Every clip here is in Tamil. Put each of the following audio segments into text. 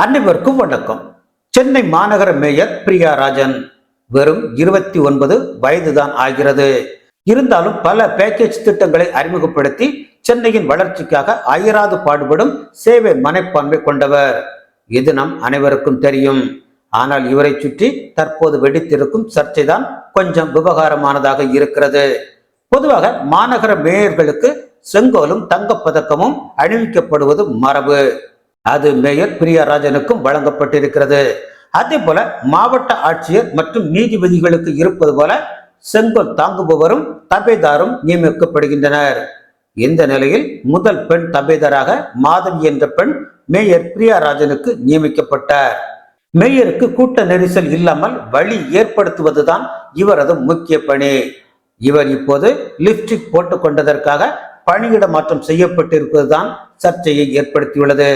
அனைவருக்கும் வணக்கம். சென்னை மாநகர மேயர் பிரியா ராஜன் வெறும் 29 வயதுதான் ஆகிறது. இருந்தாலும் பல பேக்கேஜ் திட்டங்களை அறிமுகப்படுத்தி சென்னையின் வளர்ச்சிக்காக அயராது பாடுபடும் சேவை மனப்பான்மை கொண்டவர். இது நம் அனைவருக்கும் தெரியும். ஆனால் இவரை சுற்றி தற்போது வெடித்திருக்கும் சர்ச்சைதான் கொஞ்சம் விவகாரமானதாக இருக்கிறது. பொதுவாக மாநகர மேயர்களுக்கு செங்கோலும் தங்கப்பதக்கமும் அணிவிக்கப்படுவது மரபு. அது மேயர் பிரியா ராஜனுக்கும் வழங்கப்பட்டிருக்கிறது. அதே போல மாவட்ட ஆட்சியர் மற்றும் நீதிபதிகளுக்கு இருப்பது போல செங்கோல் தாங்குபவரும் தபேதாரும் நியமிக்கப்படுகின்றனர். இந்த நிலையில் முதல் பெண் தபேதாராக மாதவி என்ற பெண் மேயர் பிரியா ராஜனுக்கு நியமிக்கப்பட்டார். மேயருக்கு கூட்ட நெரிசல் இல்லாமல் வழி ஏற்படுத்துவதுதான் இவரது முக்கிய பணி. இவர் இப்போது லிப்ஸ்டிக் போட்டுக் கொண்டதற்காக பணியிட மாற்றம் செய்யப்பட்டிருப்பதுதான் சர்ச்சையை ஏற்படுத்தியுள்ளது.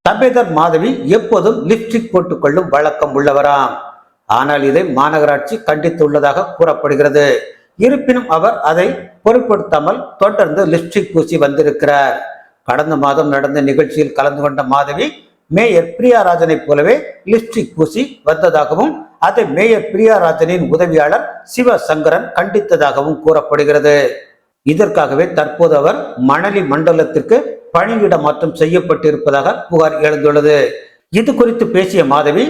தபேதார் மாதவி எப்போதும் லிப்ஸ்டிக் போட்டுக்கொள்ளும் வழக்கம் உள்ளவராம். ஆனால் இதை மாநகராட்சி கண்டித்துள்ளதாக கூறப்படுகிறது. இருப்பினும் அவர் அதை பொருட்படுத்தாமல் தொடர்ந்து லிப்ஸ்டிக் பூசி வந்திருக்கிறார். கடந்த மாதம் நடந்த நிகழ்ச்சியில் கலந்து கொண்ட மாதவி மேயர் பிரியா ராஜனை போலவே லிப்ஸ்டிக் பூசி வந்ததாகவும் அதை மேயர் பிரியா ராஜனின் உதவியாளர் சிவசங்கரன் கண்டித்ததாகவும் கூறப்படுகிறது. இதற்காகவே தற்போது அவர் மணலி மண்டலத்திற்கு பணியிட மாற்றம் செய்யப்பட்டிருப்பதாக புகார் எழுந்துள்ளது. இது குறித்து பேசிய மாதவி,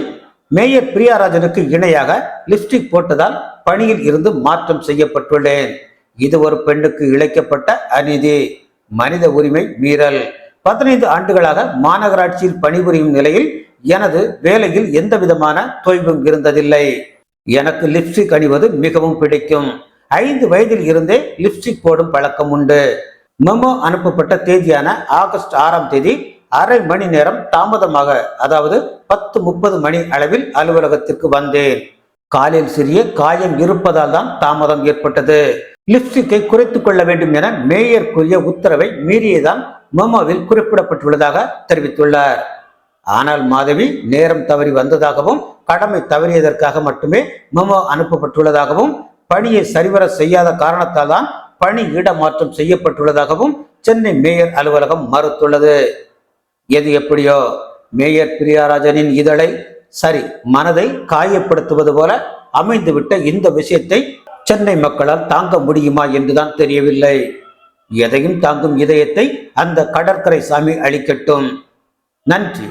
மேயர் பிரியா ராஜனுக்கு இணையாக லிப்ஸ்டிக் போட்டதால் பணியில் இருந்து மாற்றம் செய்யப்பட்டுள்ளேன். இது ஒரு பெண்ணுக்கு இழைக்கப்பட்ட அநீதி, மனித உரிமை மீறல். 15 ஆண்டுகளாக மாநகராட்சியில் பணிபுரியும் நிலையில் எனது வேலையில் எந்த விதமான தொய்வும் இருந்ததில்லை. எனக்கு லிப்ஸ்டிக் அணிவது மிகவும் பிடிக்கும். 5 வயதில் இருந்தே லிப்ஸ்டிக் போடும் பழக்கம் உண்டு. மெமோ அனுப்பப்பட்ட தேதியான ஆகஸ்ட் 6ஆம் தேதி அரை மணி நேரம் தாமதமாக, அதாவது 10:30 மணி அளவில் அலுவலகத்திற்கு வந்தேன். காலில் சிறிய காயம் இருப்பதால் தான் தாமதம் ஏற்பட்டது. லிப்ஸ்டிக்கை குறைத்துக் கொள்ள வேண்டும் என மேயர் கூறிய உத்தரவை மீறியதான் மெமோவில் குறிப்பிடப்பட்டுள்ளதாக தெரிவித்துள்ளார். ஆனால் மாதவி நேரம் தவறி வந்ததாகவும் கடமை தவறியதற்காக மட்டுமே மெமோ அனுப்பப்பட்டுள்ளதாகவும் பணியை சரிவர செய்யாத காரணத்தால் தான் பணி இடமாற்றம் செய்யப்பட்டுள்ளதாகவும் சென்னை மேயர் அலுவலகம் மறுத்துள்ளது. எது எப்படியோ மேயர் பிரியா ராஜனின் இதழை சரி மனதை காயப்படுத்துவது போல அமைந்துவிட்ட இந்த விஷயத்தை சென்னை மக்களால் தாங்க முடியுமா என்றுதான் தெரியவில்லை. எதையும் தாங்கும் இதயத்தை அந்த கடற்கரை சாமி அளிக்கட்டும். நன்றி.